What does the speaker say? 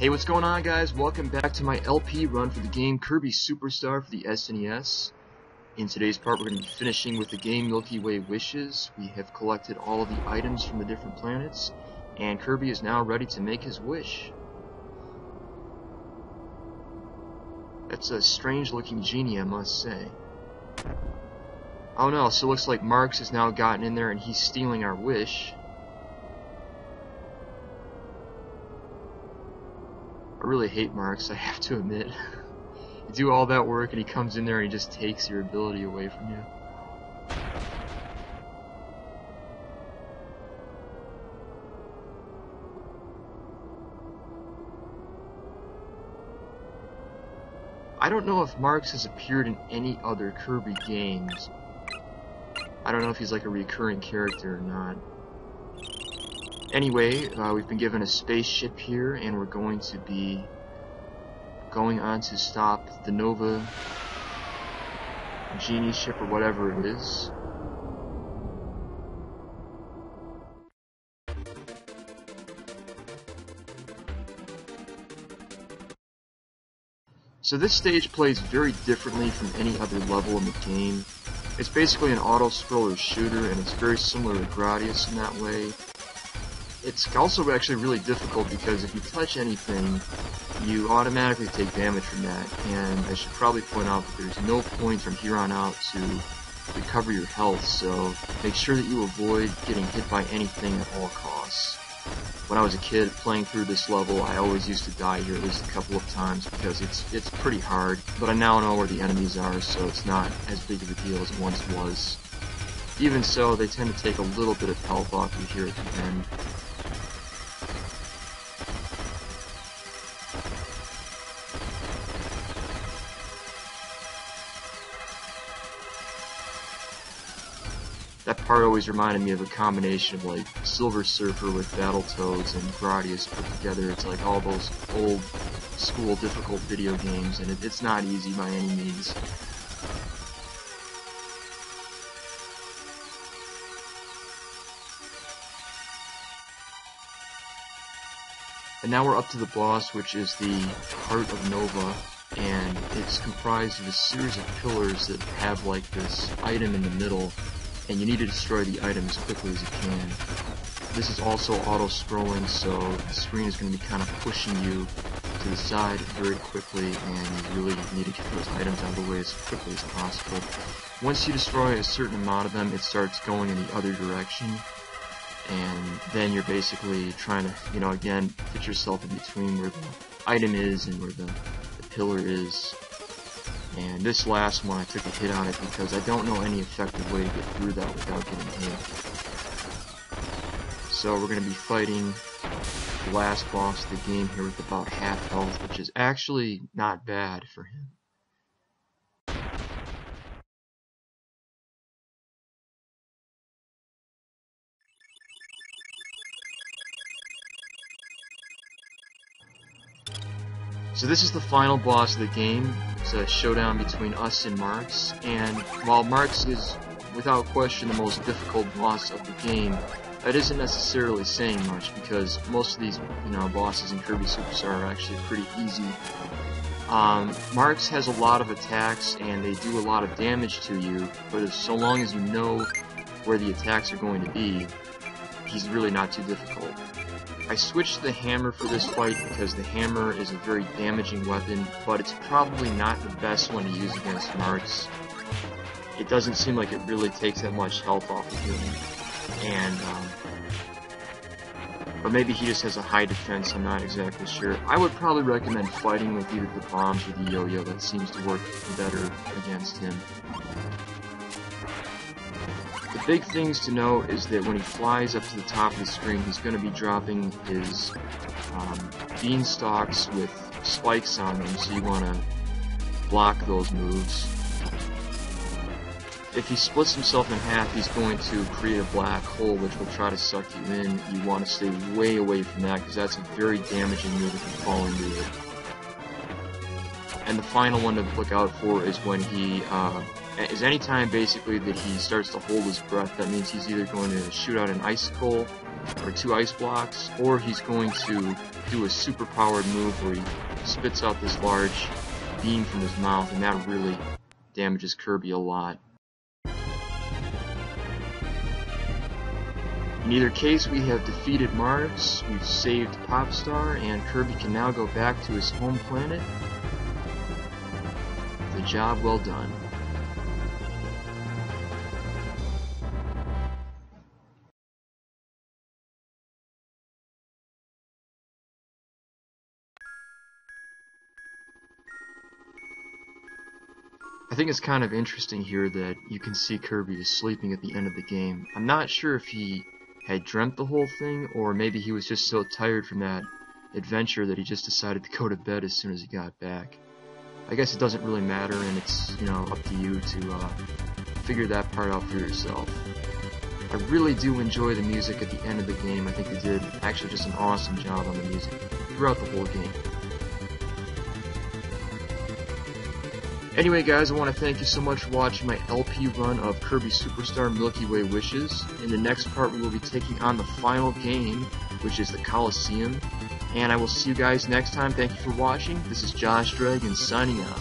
Hey, what's going on, guys? Welcome back to my LP run for the game Kirby Superstar for the SNES. In today's part, we're going to be finishing with the game Milkyway Wishes. We have collected all of the items from the different planets, and Kirby is now ready to make his wish. That's a strange-looking genie, I must say. Oh no, so it looks like Marx has now gotten in there and he's stealing our wish. I really hate Marx, I have to admit. You do all that work and he comes in there and he just takes your ability away from you. I don't know if Marx has appeared in any other Kirby games. I don't know if he's like a recurring character or not. Anyway, we've been given a spaceship here, and we're going to be going on to stop the Nova Genie ship or whatever it is. So this stage plays very differently from any other level in the game. It's basically an auto-scroller shooter, and it's very similar to Gradius in that way. It's also actually really difficult because if you touch anything, you automatically take damage from that, and I should probably point out that there's no point from here on out to recover your health, so make sure that you avoid getting hit by anything at all costs. When I was a kid playing through this level, I always used to die here at least a couple of times because it's pretty hard, but I now know where the enemies are, so it's not as big of a deal as it once was. Even so, they tend to take a little bit of health off you here at the end. That part always reminded me of a combination of like Silver Surfer with Battletoads and Gradius put together. It's like all those old school difficult video games, and it's not easy by any means. And now we're up to the boss, which is the Heart of Nova, and it's comprised of a series of pillars that have like this item in the middle, and you need to destroy the item as quickly as you can. This is also auto-scrolling, so the screen is going to be kind of pushing you to the side very quickly, and you really need to get those items out of the way as quickly as possible. Once you destroy a certain amount of them, it starts going in the other direction, and then you're basically trying to, again, put yourself in between where the item is and where the pillar is. And this last one, I took a hit on it because I don't know any effective way to get through that without getting hit. So we're going to be fighting the last boss of the game here with about half health, which is actually not bad for him. So this is the final boss of the game. It's a showdown between us and Marx, and while Marx is without question the most difficult boss of the game, that isn't necessarily saying much because most of these bosses in Kirby Superstar are actually pretty easy. Marx has a lot of attacks and they do a lot of damage to you, but so long as you know where the attacks are going to be, he's really not too difficult. I switched to the hammer for this fight because the hammer is a very damaging weapon, but it's probably not the best one to use against Marx. It doesn't seem like it really takes that much health off of him, and or maybe he just has a high defense, I'm not exactly sure. I would probably recommend fighting with either the bombs or the yo-yo. That seems to work better against him. The big things to know is that when he flies up to the top of the screen, he's going to be dropping his beanstalks with spikes on them, so you want to block those moves. If he splits himself in half, he's going to create a black hole which will try to suck you in. You want to stay way away from that because that's a very damaging move if you fall into it. And the final one to look out for is when he any time basically that he starts to hold his breath. That means he's either going to shoot out an icicle or 2 ice blocks, or he's going to do a super powered move where he spits out this large beam from his mouth, and that really damages Kirby a lot. In either case, we have defeated Mars, we've saved Popstar, and Kirby can now go back to his home planet. The job well done. I think it's kind of interesting here that you can see Kirby is sleeping at the end of the game. I'm not sure if he had dreamt the whole thing, or maybe he was just so tired from that adventure that he just decided to go to bed as soon as he got back. I guess it doesn't really matter, and it's, you know, up to you to figure that part out for yourself. I really do enjoy the music at the end of the game. I think they did actually just an awesome job on the music throughout the whole game. Anyway guys, I want to thank you so much for watching my LP run of Kirby Superstar Milky Way Wishes. In the next part we will be taking on the final game, which is the Coliseum. And I will see you guys next time. Thank you for watching. This is Josh Dragon signing out.